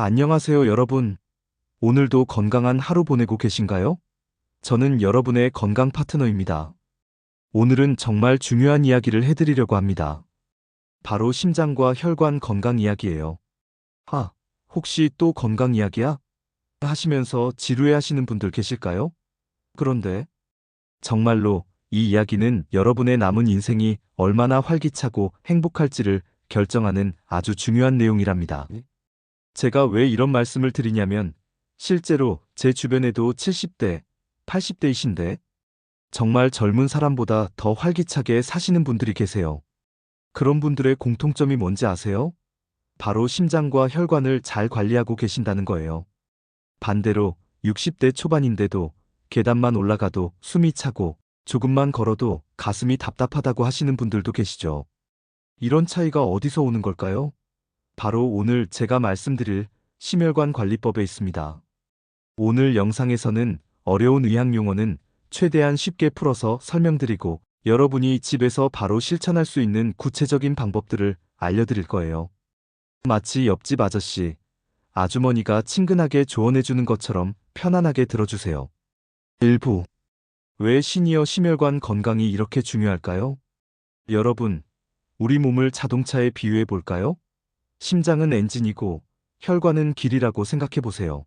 안녕하세요, 여러분. 오늘도 건강한 하루 보내고 계신가요? 저는 여러분의 건강 파트너입니다. 오늘은 정말 중요한 이야기를 해드리려고 합니다. 바로 심장과 혈관 건강 이야기예요. 혹시 또 건강 이야기야? 하시면서 지루해 하시는 분들 계실까요? 그런데 정말로 이 이야기는 여러분의 남은 인생이 얼마나 활기차고 행복할지를 결정하는 아주 중요한 내용이랍니다. 제가 왜 이런 말씀을 드리냐면 실제로 제 주변에도 70대, 80대이신데 정말 젊은 사람보다 더 활기차게 사시는 분들이 계세요. 그런 분들의 공통점이 뭔지 아세요? 바로 심장과 혈관을 잘 관리하고 계신다는 거예요. 반대로 60대 초반인데도 계단만 올라가도 숨이 차고 조금만 걸어도 가슴이 답답하다고 하시는 분들도 계시죠. 이런 차이가 어디서 오는 걸까요? 바로 오늘 제가 말씀드릴 심혈관 관리법에 있습니다. 오늘 영상에서는 어려운 의학 용어는 최대한 쉽게 풀어서 설명드리고 여러분이 집에서 바로 실천할 수 있는 구체적인 방법들을 알려드릴 거예요. 마치 옆집 아저씨, 아주머니가 친근하게 조언해주는 것처럼 편안하게 들어주세요. 일부. 왜 시니어 심혈관 건강이 이렇게 중요할까요? 여러분, 우리 몸을 자동차에 비유해 볼까요? 심장은 엔진이고 혈관은 길이라고 생각해 보세요.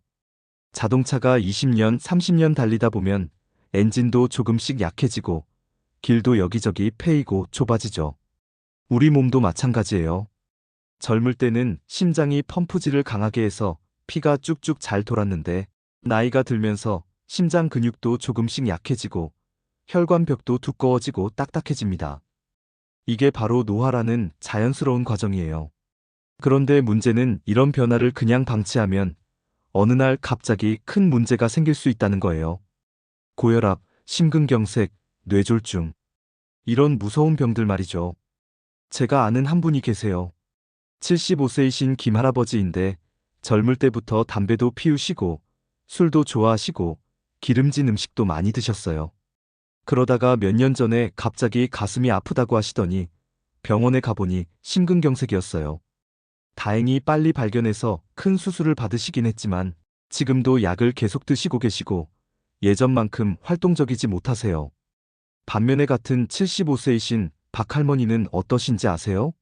자동차가 20년, 30년 달리다 보면 엔진도 조금씩 약해지고 길도 여기저기 패이고 좁아지죠. 우리 몸도 마찬가지예요. 젊을 때는 심장이 펌프질을 강하게 해서 피가 쭉쭉 잘 돌았는데 나이가 들면서 심장 근육도 조금씩 약해지고 혈관벽도 두꺼워지고 딱딱해집니다. 이게 바로 노화라는 자연스러운 과정이에요. 그런데 문제는 이런 변화를 그냥 방치하면 어느 날 갑자기 큰 문제가 생길 수 있다는 거예요. 고혈압, 심근경색, 뇌졸중. 이런 무서운 병들 말이죠. 제가 아는 한 분이 계세요. 75세이신 김할아버지인데 젊을 때부터 담배도 피우시고 술도 좋아하시고 기름진 음식도 많이 드셨어요. 그러다가 몇 년 전에 갑자기 가슴이 아프다고 하시더니 병원에 가보니 심근경색이었어요. 다행히 빨리 발견해서 큰 수술을 받으시긴 했지만 지금도 약을 계속 드시고 계시고 예전만큼 활동적이지 못하세요. 반면에 같은 75세이신 박할머니는 어떠신지 아세요?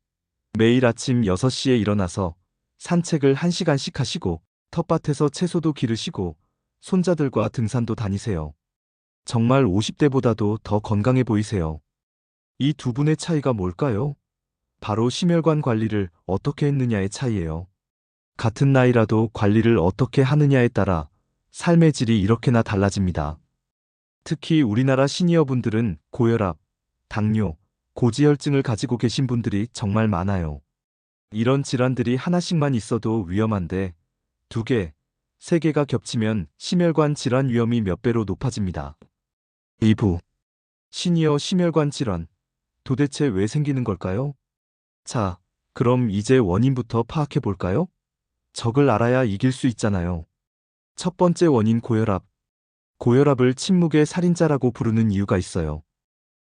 매일 아침 6시에 일어나서 산책을 1시간씩 하시고 텃밭에서 채소도 기르시고 손자들과 등산도 다니세요. 정말 50대보다도 더 건강해 보이세요. 이 두 분의 차이가 뭘까요? 바로 심혈관 관리를 어떻게 했느냐의 차이예요. 같은 나이라도 관리를 어떻게 하느냐에 따라 삶의 질이 이렇게나 달라집니다. 특히 우리나라 시니어분들은 고혈압, 당뇨, 고지혈증을 가지고 계신 분들이 정말 많아요. 이런 질환들이 하나씩만 있어도 위험한데 두 개, 세 개가 겹치면 심혈관 질환 위험이 몇 배로 높아집니다. 2부. 시니어 심혈관 질환. 도대체 왜 생기는 걸까요? 자, 그럼 이제 원인부터 파악해 볼까요? 적을 알아야 이길 수 있잖아요. 첫 번째 원인 고혈압. 고혈압을 침묵의 살인자라고 부르는 이유가 있어요.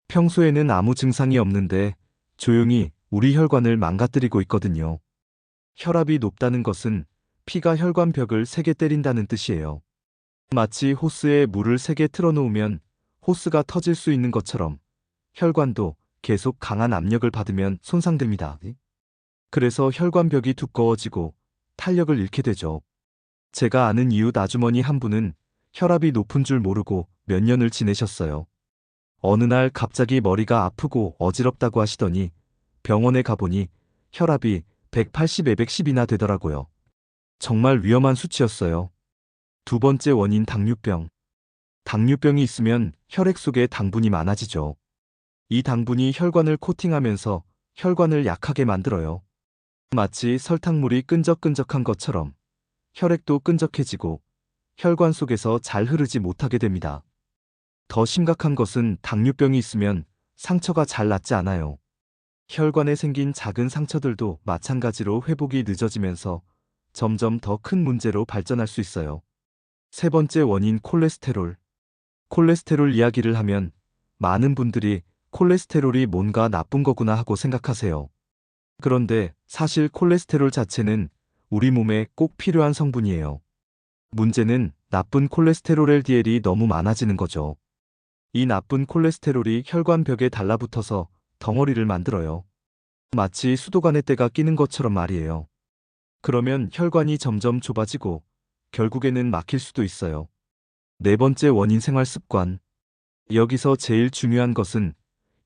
평소에는 아무 증상이 없는데 조용히 우리 혈관을 망가뜨리고 있거든요. 혈압이 높다는 것은 피가 혈관벽을 세게 때린다는 뜻이에요. 마치 호스에 물을 세게 틀어놓으면 호스가 터질 수 있는 것처럼 혈관도 계속 강한 압력을 받으면 손상됩니다. 그래서 혈관벽이 두꺼워지고 탄력을 잃게 되죠. 제가 아는 이웃 아주머니 한 분은 혈압이 높은 줄 모르고 몇 년을 지내셨어요. 어느 날 갑자기 머리가 아프고 어지럽다고 하시더니 병원에 가보니 혈압이 180, 210이나 되더라고요. 정말 위험한 수치였어요. 두 번째 원인 당뇨병. 당뇨병이 있으면 혈액 속에 당분이 많아지죠. 이 당분이 혈관을 코팅하면서 혈관을 약하게 만들어요. 마치 설탕물이 끈적끈적한 것처럼 혈액도 끈적해지고 혈관 속에서 잘 흐르지 못하게 됩니다. 더 심각한 것은 당뇨병이 있으면 상처가 잘 낫지 않아요. 혈관에 생긴 작은 상처들도 마찬가지로 회복이 늦어지면서 점점 더 큰 문제로 발전할 수 있어요. 세 번째 원인 콜레스테롤. 콜레스테롤 이야기를 하면 많은 분들이 콜레스테롤이 뭔가 나쁜 거구나 하고 생각하세요. 그런데 사실 콜레스테롤 자체는 우리 몸에 꼭 필요한 성분이에요. 문제는 나쁜 콜레스테롤 LDL이 너무 많아지는 거죠. 이 나쁜 콜레스테롤이 혈관벽에 달라붙어서 덩어리를 만들어요. 마치 수도관에 때가 끼는 것처럼 말이에요. 그러면 혈관이 점점 좁아지고 결국에는 막힐 수도 있어요. 네 번째 원인 생활 습관. 여기서 제일 중요한 것은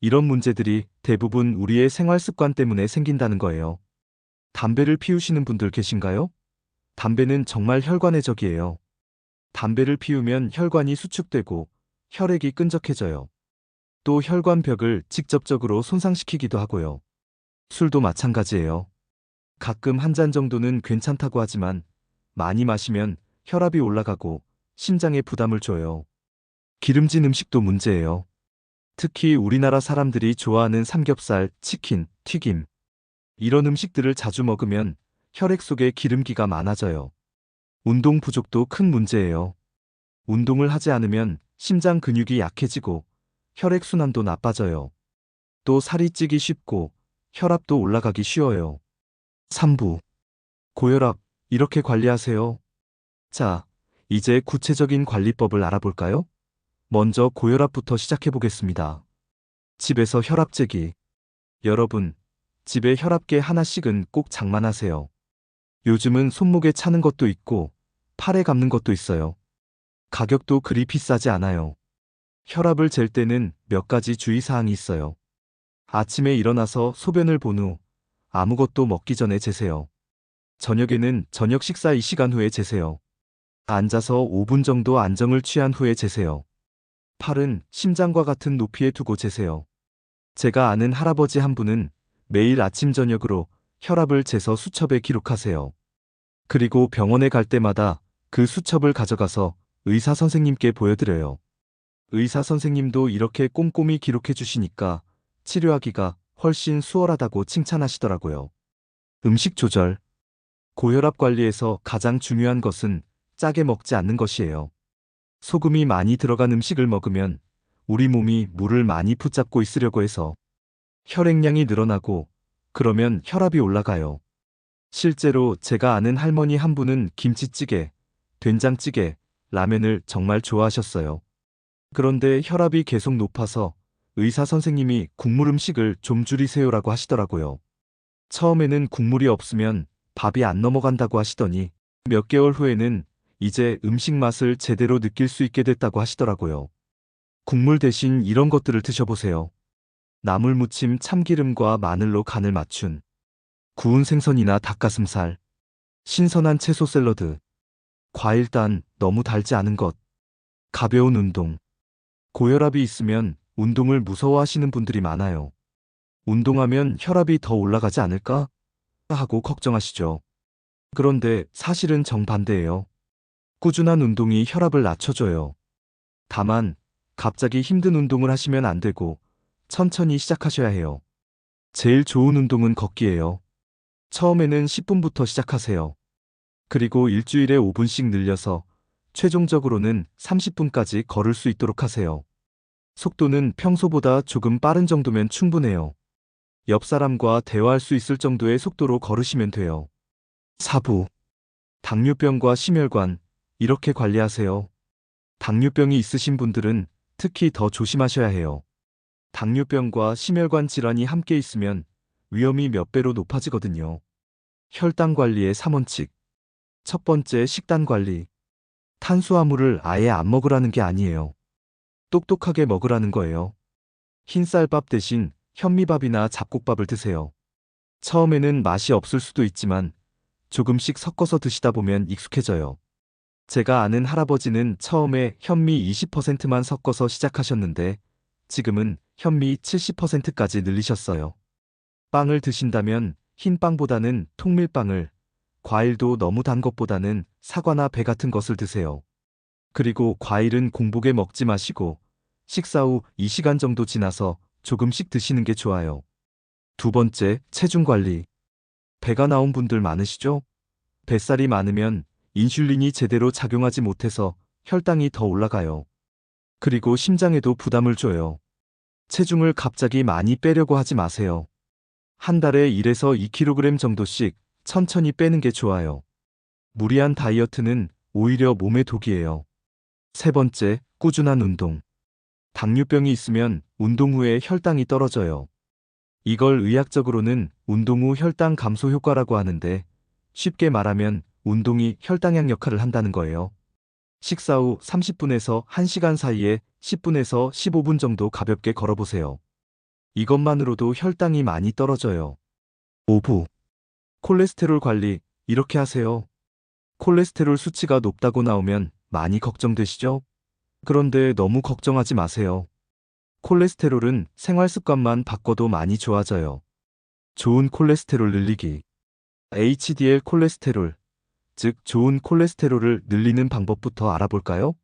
이런 문제들이 대부분 우리의 생활 습관 때문에 생긴다는 거예요. 담배를 피우시는 분들 계신가요? 담배는 정말 혈관의 적이에요. 담배를 피우면 혈관이 수축되고 혈액이 끈적해져요. 또 혈관벽을 직접적으로 손상시키기도 하고요. 술도 마찬가지예요. 가끔 한 잔 정도는 괜찮다고 하지만 많이 마시면 혈압이 올라가고 심장에 부담을 줘요. 기름진 음식도 문제예요. 특히 우리나라 사람들이 좋아하는 삼겹살, 치킨, 튀김. 이런 음식들을 자주 먹으면 혈액 속에 기름기가 많아져요. 운동 부족도 큰 문제예요. 운동을 하지 않으면 심장 근육이 약해지고 혈액 순환도 나빠져요. 또 살이 찌기 쉽고 혈압도 올라가기 쉬워요. 3부. 고혈압, 이렇게 관리하세요. 자, 이제 구체적인 관리법을 알아볼까요? 먼저 고혈압부터 시작해 보겠습니다. 집에서 혈압 재기. 여러분, 집에 혈압계 하나씩은 꼭 장만하세요. 요즘은 손목에 차는 것도 있고 팔에 감는 것도 있어요. 가격도 그리 비싸지 않아요. 혈압을 잴 때는 몇 가지 주의사항이 있어요. 아침에 일어나서 소변을 본 후 아무것도 먹기 전에 재세요. 저녁에는 저녁 식사 2시간 후에 재세요. 앉아서 5분 정도 안정을 취한 후에 재세요. 팔은 심장과 같은 높이에 두고 재세요. 제가 아는 할아버지 한 분은 매일 아침 저녁으로 혈압을 재서 수첩에 기록하세요. 그리고 병원에 갈 때마다 그 수첩을 가져가서 의사 선생님께 보여드려요. 의사 선생님도 이렇게 꼼꼼히 기록해 주시니까 치료하기가 훨씬 수월하다고 칭찬하시더라고요. 음식 조절. 고혈압 관리에서 가장 중요한 것은 짜게 먹지 않는 것이에요. 소금이 많이 들어간 음식을 먹으면 우리 몸이 물을 많이 붙잡고 있으려고 해서 혈액량이 늘어나고 그러면 혈압이 올라가요. 실제로 제가 아는 할머니 한 분은 김치찌개, 된장찌개, 라면을 정말 좋아하셨어요. 그런데 혈압이 계속 높아서 의사 선생님이 국물 음식을 좀 줄이세요라고 하시더라고요. 처음에는 국물이 없으면 밥이 안 넘어간다고 하시더니 몇 개월 후에는 이제 음식 맛을 제대로 느낄 수 있게 됐다고 하시더라고요. 국물 대신 이런 것들을 드셔보세요. 나물 무침 참기름과 마늘로 간을 맞춘 구운 생선이나 닭가슴살, 신선한 채소 샐러드, 과일단 너무 달지 않은 것, 가벼운 운동. 고혈압이 있으면 운동을 무서워하시는 분들이 많아요. 운동하면 혈압이 더 올라가지 않을까? 하고 걱정하시죠. 그런데 사실은 정반대예요. 꾸준한 운동이 혈압을 낮춰줘요. 다만 갑자기 힘든 운동을 하시면 안 되고 천천히 시작하셔야 해요. 제일 좋은 운동은 걷기예요. 처음에는 10분부터 시작하세요. 그리고 일주일에 5분씩 늘려서 최종적으로는 30분까지 걸을 수 있도록 하세요. 속도는 평소보다 조금 빠른 정도면 충분해요. 옆 사람과 대화할 수 있을 정도의 속도로 걸으시면 돼요. 4부. 당뇨병과 심혈관, 이렇게 관리하세요. 당뇨병이 있으신 분들은 특히 더 조심하셔야 해요. 당뇨병과 심혈관 질환이 함께 있으면 위험이 몇 배로 높아지거든요. 혈당 관리의 3원칙. 첫 번째, 식단 관리. 탄수화물을 아예 안 먹으라는 게 아니에요. 똑똑하게 먹으라는 거예요. 흰쌀밥 대신 현미밥이나 잡곡밥을 드세요. 처음에는 맛이 없을 수도 있지만 조금씩 섞어서 드시다 보면 익숙해져요. 제가 아는 할아버지는 처음에 현미 20%만 섞어서 시작하셨는데 지금은 현미 70%까지 늘리셨어요. 빵을 드신다면 흰 빵보다는 통밀빵을, 과일도 너무 단 것보다는 사과나 배 같은 것을 드세요. 그리고 과일은 공복에 먹지 마시고 식사 후 2시간 정도 지나서 조금씩 드시는 게 좋아요. 두 번째, 체중 관리. 배가 나온 분들 많으시죠? 뱃살이 많으면 인슐린이 제대로 작용하지 못해서 혈당이 더 올라가요. 그리고 심장에도 부담을 줘요. 체중을 갑자기 많이 빼려고 하지 마세요. 한 달에 1에서 2kg 정도씩 천천히 빼는 게 좋아요. 무리한 다이어트는 오히려 몸에 독이에요. 세 번째, 꾸준한 운동. 당뇨병이 있으면 운동 후에 혈당이 떨어져요. 이걸 의학적으로는 운동 후 혈당 감소 효과라고 하는데 쉽게 말하면 운동이 혈당약 역할을 한다는 거예요. 식사 후 30분에서 1시간 사이에 10분에서 15분 정도 가볍게 걸어보세요. 이것만으로도 혈당이 많이 떨어져요. 5부. 콜레스테롤 관리, 이렇게 하세요. 콜레스테롤 수치가 높다고 나오면 많이 걱정되시죠? 그런데 너무 걱정하지 마세요. 콜레스테롤은 생활 습관만 바꿔도 많이 좋아져요. 좋은 콜레스테롤 늘리기. HDL 콜레스테롤, 즉 좋은 콜레스테롤을 늘리는 방법부터 알아볼까요?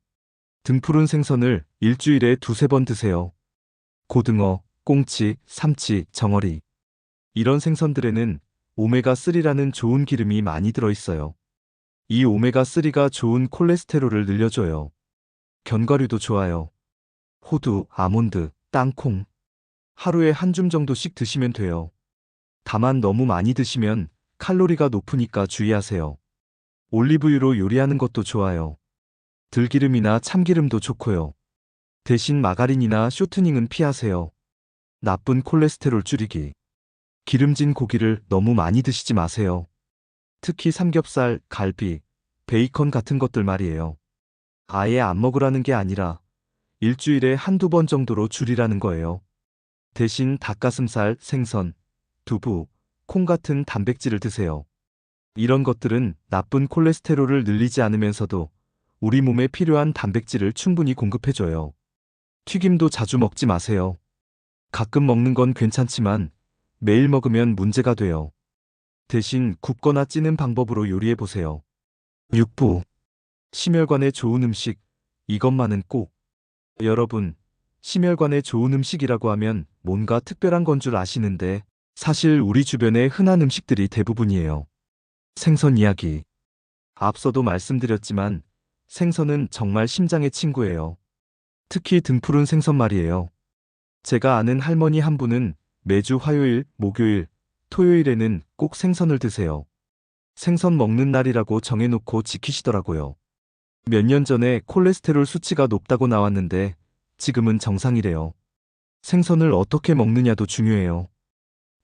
등푸른 생선을 일주일에 두세 번 드세요. 고등어, 꽁치, 삼치, 정어리. 이런 생선들에는 오메가3라는 좋은 기름이 많이 들어있어요. 이 오메가3가 좋은 콜레스테롤을 늘려줘요. 견과류도 좋아요. 호두, 아몬드, 땅콩. 하루에 한 줌 정도씩 드시면 돼요. 다만 너무 많이 드시면 칼로리가 높으니까 주의하세요. 올리브유로 요리하는 것도 좋아요. 들기름이나 참기름도 좋고요. 대신 마가린이나 쇼트닝은 피하세요. 나쁜 콜레스테롤 줄이기. 기름진 고기를 너무 많이 드시지 마세요. 특히 삼겹살, 갈비, 베이컨 같은 것들 말이에요. 아예 안 먹으라는 게 아니라 일주일에 한두 번 정도로 줄이라는 거예요. 대신 닭가슴살, 생선, 두부, 콩 같은 단백질을 드세요. 이런 것들은 나쁜 콜레스테롤을 늘리지 않으면서도 우리 몸에 필요한 단백질을 충분히 공급해줘요. 튀김도 자주 먹지 마세요. 가끔 먹는 건 괜찮지만 매일 먹으면 문제가 돼요. 대신 굽거나 찌는 방법으로 요리해보세요. 6부. 심혈관에 좋은 음식, 이것만은 꼭. 여러분, 심혈관에 좋은 음식이라고 하면 뭔가 특별한 건 줄 아시는데 사실 우리 주변에 흔한 음식들이 대부분이에요. 생선 이야기. 앞서도 말씀드렸지만 생선은 정말 심장의 친구예요. 특히 등푸른 생선 말이에요. 제가 아는 할머니 한 분은 매주 화요일, 목요일, 토요일에는 꼭 생선을 드세요. 생선 먹는 날이라고 정해놓고 지키시더라고요. 몇 년 전에 콜레스테롤 수치가 높다고 나왔는데 지금은 정상이래요. 생선을 어떻게 먹느냐도 중요해요.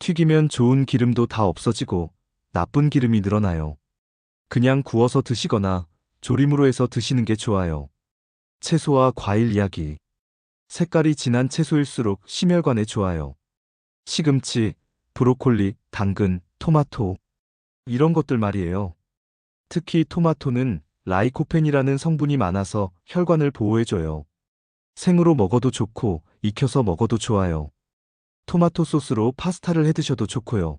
튀기면 좋은 기름도 다 없어지고 나쁜 기름이 늘어나요. 그냥 구워서 드시거나 조림으로 해서 드시는 게 좋아요. 채소와 과일 이야기. 색깔이 진한 채소일수록 심혈관에 좋아요. 시금치, 브로콜리, 당근, 토마토. 이런 것들 말이에요. 특히 토마토는 라이코펜이라는 성분이 많아서 혈관을 보호해줘요. 생으로 먹어도 좋고 익혀서 먹어도 좋아요. 토마토 소스로 파스타를 해 드셔도 좋고요.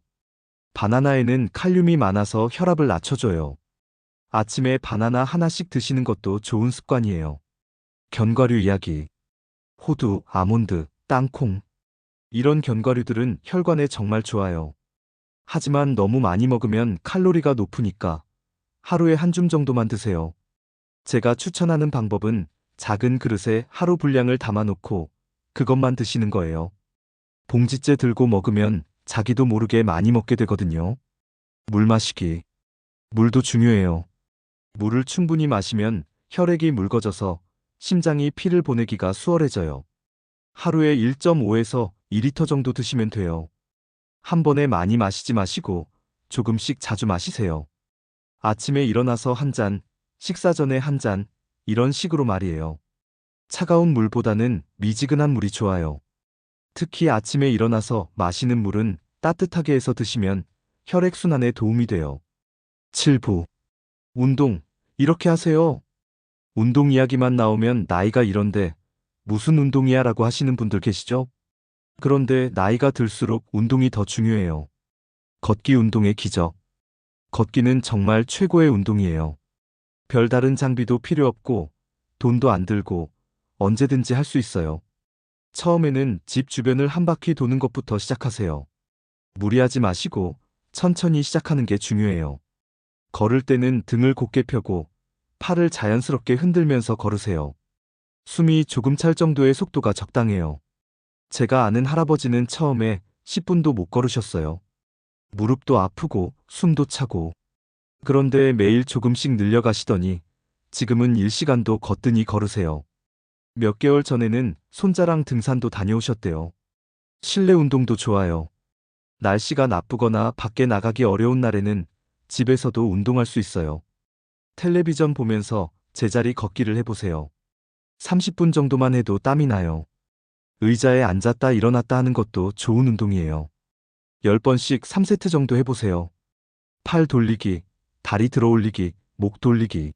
바나나에는 칼륨이 많아서 혈압을 낮춰줘요. 아침에 바나나 하나씩 드시는 것도 좋은 습관이에요. 견과류 이야기. 호두, 아몬드, 땅콩. 이런 견과류들은 혈관에 정말 좋아요. 하지만 너무 많이 먹으면 칼로리가 높으니까 하루에 한 줌 정도만 드세요. 제가 추천하는 방법은 작은 그릇에 하루 분량을 담아놓고 그것만 드시는 거예요. 봉지째 들고 먹으면 자기도 모르게 많이 먹게 되거든요. 물 마시기. 물도 중요해요. 물을 충분히 마시면 혈액이 묽어져서 심장이 피를 보내기가 수월해져요. 하루에 1.5에서 2리터 정도 드시면 돼요. 한 번에 많이 마시지 마시고 조금씩 자주 마시세요. 아침에 일어나서 한 잔, 식사 전에 한 잔, 이런 식으로 말이에요. 차가운 물보다는 미지근한 물이 좋아요. 특히 아침에 일어나서 마시는 물은 따뜻하게 해서 드시면 혈액순환에 도움이 돼요. 7부. 운동, 이렇게 하세요. 운동 이야기만 나오면 나이가 이런데 무슨 운동이야 라고 하시는 분들 계시죠? 그런데 나이가 들수록 운동이 더 중요해요. 걷기 운동의 기적. 걷기는 정말 최고의 운동이에요. 별다른 장비도 필요 없고 돈도 안 들고 언제든지 할 수 있어요. 처음에는 집 주변을 한 바퀴 도는 것부터 시작하세요. 무리하지 마시고 천천히 시작하는 게 중요해요. 걸을 때는 등을 곧게 펴고 팔을 자연스럽게 흔들면서 걸으세요. 숨이 조금 찰 정도의 속도가 적당해요. 제가 아는 할아버지는 처음에 10분도 못 걸으셨어요. 무릎도 아프고 숨도 차고. 그런데 매일 조금씩 늘려가시더니 지금은 일시간도 거뜬히 걸으세요. 몇 개월 전에는 손자랑 등산도 다녀오셨대요. 실내 운동도 좋아요. 날씨가 나쁘거나 밖에 나가기 어려운 날에는 집에서도 운동할 수 있어요. 텔레비전 보면서 제자리 걷기를 해보세요. 30분 정도만 해도 땀이 나요. 의자에 앉았다 일어났다 하는 것도 좋은 운동이에요. 10번씩 3세트 정도 해보세요. 팔 돌리기, 다리 들어 올리기, 목 돌리기.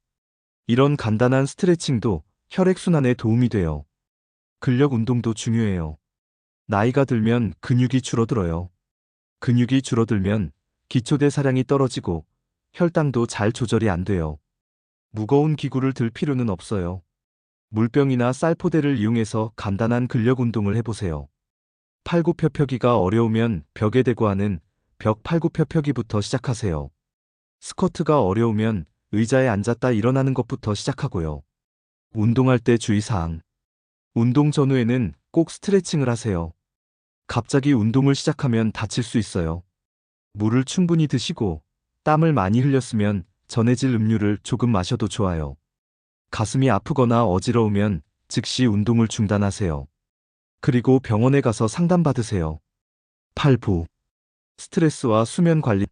이런 간단한 스트레칭도 혈액순환에 도움이 돼요. 근력 운동도 중요해요. 나이가 들면 근육이 줄어들어요. 근육이 줄어들면 기초대사량이 떨어지고 혈당도 잘 조절이 안 돼요. 무거운 기구를 들 필요는 없어요. 물병이나 쌀포대를 이용해서 간단한 근력 운동을 해보세요. 팔굽혀펴기가 어려우면 벽에 대고 하는 벽 팔굽혀펴기부터 시작하세요. 스쿼트가 어려우면 의자에 앉았다 일어나는 것부터 시작하고요. 운동할 때 주의사항. 운동 전후에는 꼭 스트레칭을 하세요. 갑자기 운동을 시작하면 다칠 수 있어요. 물을 충분히 드시고 땀을 많이 흘렸으면 전해질 음료를 조금 마셔도 좋아요. 가슴이 아프거나 어지러우면 즉시 운동을 중단하세요. 그리고 병원에 가서 상담받으세요. 8부. 스트레스와 수면 관리.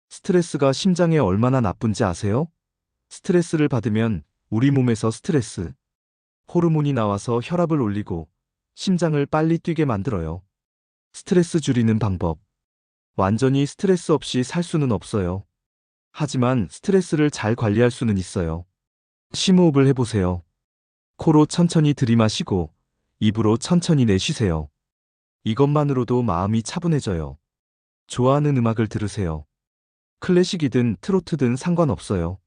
스트레스가 심장에 얼마나 나쁜지 아세요? 스트레스를 받으면 우리 몸에서 스트레스 호르몬이 나와서 혈압을 올리고 심장을 빨리 뛰게 만들어요. 스트레스 줄이는 방법. 완전히 스트레스 없이 살 수는 없어요. 하지만 스트레스를 잘 관리할 수는 있어요. 심호흡을 해보세요. 코로 천천히 들이마시고 입으로 천천히 내쉬세요. 이것만으로도 마음이 차분해져요. 좋아하는 음악을 들으세요. 클래식이든 트로트든 상관없어요.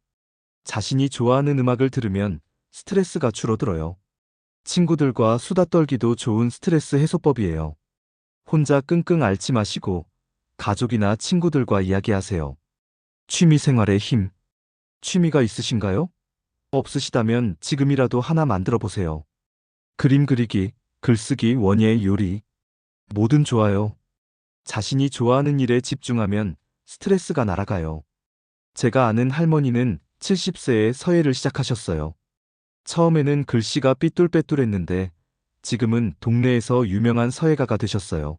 자신이 좋아하는 음악을 들으면 스트레스가 줄어들어요. 친구들과 수다 떨기도 좋은 스트레스 해소법이에요. 혼자 끙끙 앓지 마시고 가족이나 친구들과 이야기하세요. 취미 생활의 힘. 취미가 있으신가요? 없으시다면 지금이라도 하나 만들어 보세요. 그림 그리기, 글쓰기, 원예, 요리. 뭐든 좋아요. 자신이 좋아하는 일에 집중하면 스트레스가 날아가요. 제가 아는 할머니는 70세에 서예를 시작하셨어요. 처음에는 글씨가 삐뚤빼뚤했는데 지금은 동네에서 유명한 서예가가 되셨어요.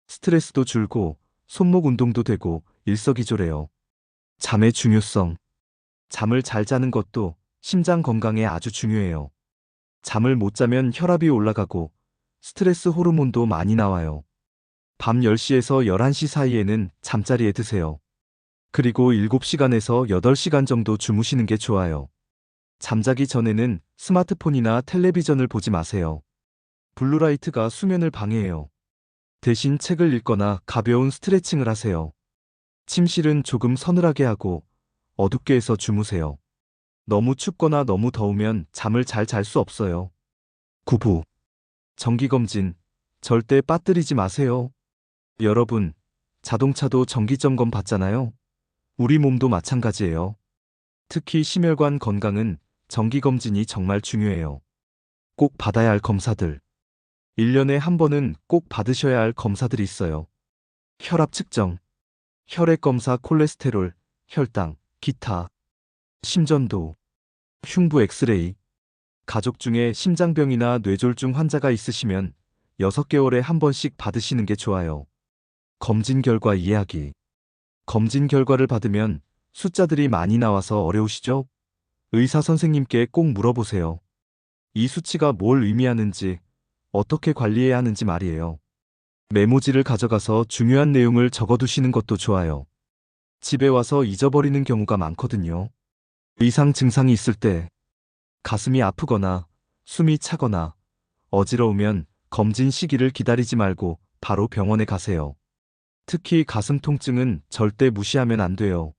스트레스도 줄고 손목 운동도 되고 일석이조래요. 잠의 중요성. 잠을 잘 자는 것도 심장 건강에 아주 중요해요. 잠을 못 자면 혈압이 올라가고 스트레스 호르몬도 많이 나와요. 밤 10시에서 11시 사이에는 잠자리에 드세요. 그리고 7시간에서 8시간 정도 주무시는 게 좋아요. 잠자기 전에는 스마트폰이나 텔레비전을 보지 마세요. 블루라이트가 수면을 방해해요. 대신 책을 읽거나 가벼운 스트레칭을 하세요. 침실은 조금 서늘하게 하고 어둡게 해서 주무세요. 너무 춥거나 너무 더우면 잠을 잘 잘 수 없어요. 9부. 정기검진. 절대 빠뜨리지 마세요. 여러분, 자동차도 정기점검 받잖아요. 우리 몸도 마찬가지예요. 특히 심혈관 건강은 정기검진이 정말 중요해요. 꼭 받아야 할 검사들. 1년에 한 번은 꼭 받으셔야 할 검사들이 있어요. 혈압 측정, 혈액 검사, 콜레스테롤, 혈당, 기타, 심전도, 흉부 엑스레이. 가족 중에 심장병이나 뇌졸중 환자가 있으시면 6개월에 한 번씩 받으시는 게 좋아요. 검진 결과 이해하기. 검진 결과를 받으면 숫자들이 많이 나와서 어려우시죠? 의사 선생님께 꼭 물어보세요. 이 수치가 뭘 의미하는지, 어떻게 관리해야 하는지 말이에요. 메모지를 가져가서 중요한 내용을 적어두시는 것도 좋아요. 집에 와서 잊어버리는 경우가 많거든요. 이상 증상이 있을 때, 가슴이 아프거나 숨이 차거나 어지러우면 검진 시기를 기다리지 말고 바로 병원에 가세요. 특히 가슴 통증은 절대 무시하면 안 돼요.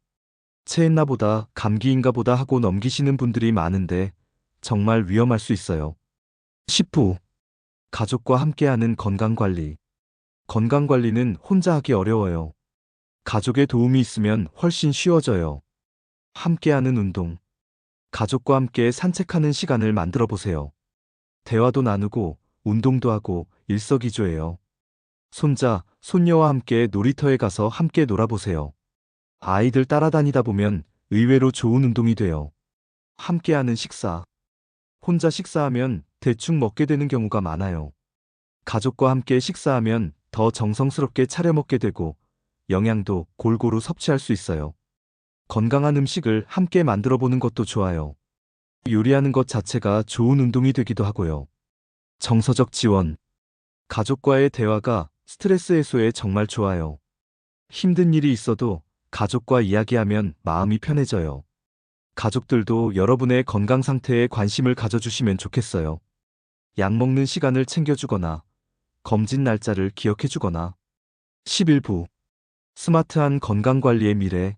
체했나 보다, 감기인가 보다 하고 넘기시는 분들이 많은데 정말 위험할 수 있어요. 10부. 가족과 함께하는 건강관리. 건강관리는 혼자 하기 어려워요. 가족의 도움이 있으면 훨씬 쉬워져요. 함께하는 운동. 가족과 함께 산책하는 시간을 만들어 보세요. 대화도 나누고 운동도 하고 일석이조예요. 손자, 손녀와 함께 놀이터에 가서 함께 놀아보세요. 아이들 따라다니다 보면 의외로 좋은 운동이 돼요. 함께하는 식사. 혼자 식사하면 대충 먹게 되는 경우가 많아요. 가족과 함께 식사하면 더 정성스럽게 차려 먹게 되고 영양도 골고루 섭취할 수 있어요. 건강한 음식을 함께 만들어 보는 것도 좋아요. 요리하는 것 자체가 좋은 운동이 되기도 하고요. 정서적 지원. 가족과의 대화가 스트레스 해소에 정말 좋아요. 힘든 일이 있어도 가족과 이야기하면 마음이 편해져요. 가족들도 여러분의 건강 상태에 관심을 가져주시면 좋겠어요. 약 먹는 시간을 챙겨주거나 검진 날짜를 기억해주거나. 11부. 스마트한 건강관리의 미래.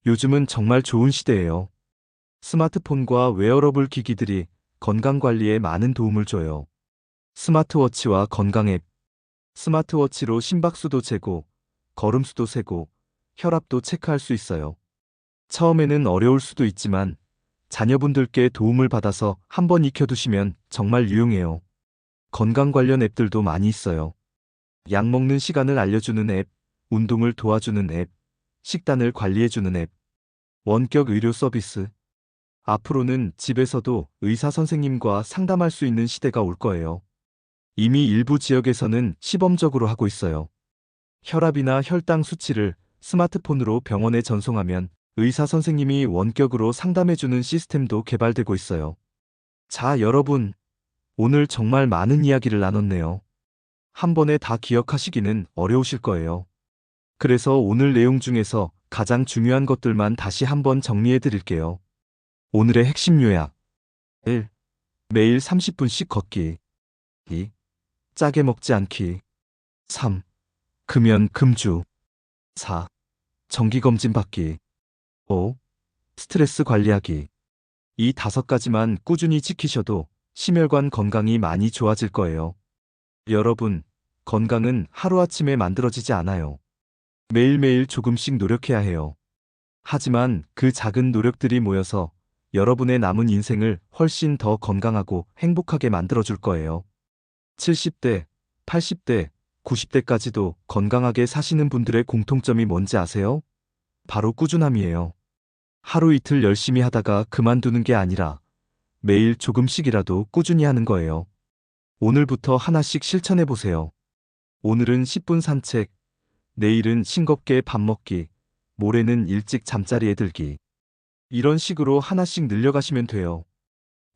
요즘은 정말 좋은 시대예요. 스마트폰과 웨어러블 기기들이 건강관리에 많은 도움을 줘요. 스마트워치와 건강 앱. 스마트워치로 심박수도 재고, 걸음수도 세고, 혈압도 체크할 수 있어요. 처음에는 어려울 수도 있지만 자녀분들께 도움을 받아서 한번 익혀두시면 정말 유용해요. 건강 관련 앱들도 많이 있어요. 약 먹는 시간을 알려주는 앱, 운동을 도와주는 앱, 식단을 관리해주는 앱, 원격 의료 서비스. 앞으로는 집에서도 의사 선생님과 상담할 수 있는 시대가 올 거예요. 이미 일부 지역에서는 시범적으로 하고 있어요. 혈압이나 혈당 수치를 스마트폰으로 병원에 전송하면 의사 선생님이 원격으로 상담해주는 시스템도 개발되고 있어요. 자, 여러분. 오늘 정말 많은 이야기를 나눴네요. 한 번에 다 기억하시기는 어려우실 거예요. 그래서 오늘 내용 중에서 가장 중요한 것들만 다시 한번 정리해 드릴게요. 오늘의 핵심 요약. 1. 매일 30분씩 걷기. 2. 짜게 먹지 않기. 3. 금연 금주. 4. 정기검진 받기. 5. 스트레스 관리하기. 이 5가지만 꾸준히 지키셔도 심혈관 건강이 많이 좋아질 거예요. 여러분, 건강은 하루아침에 만들어지지 않아요. 매일매일 조금씩 노력해야 해요. 하지만 그 작은 노력들이 모여서 여러분의 남은 인생을 훨씬 더 건강하고 행복하게 만들어줄 거예요. 70대, 80대, 90대까지도 건강하게 사시는 분들의 공통점이 뭔지 아세요? 바로 꾸준함이에요. 하루 이틀 열심히 하다가 그만두는 게 아니라 매일 조금씩이라도 꾸준히 하는 거예요. 오늘부터 하나씩 실천해 보세요. 오늘은 10분 산책, 내일은 싱겁게 밥 먹기, 모레는 일찍 잠자리에 들기. 이런 식으로 하나씩 늘려가시면 돼요.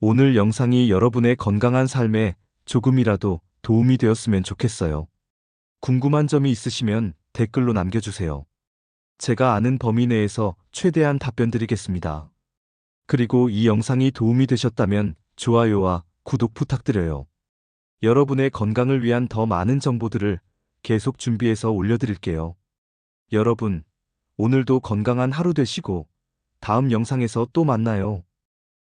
오늘 영상이 여러분의 건강한 삶에 조금이라도 도움이 되었으면 좋겠어요. 궁금한 점이 있으시면 댓글로 남겨주세요. 제가 아는 범위 내에서 최대한 답변 드리겠습니다. 그리고 이 영상이 도움이 되셨다면 좋아요와 구독 부탁드려요. 여러분의 건강을 위한 더 많은 정보들을 계속 준비해서 올려드릴게요. 여러분, 오늘도 건강한 하루 되시고 다음 영상에서 또 만나요.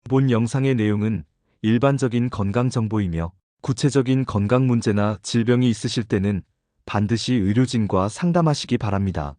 본 영상의 내용은 일반적인 건강 정보이며 구체적인 건강 문제나 질병이 있으실 때는 반드시 의료진과 상담하시기 바랍니다.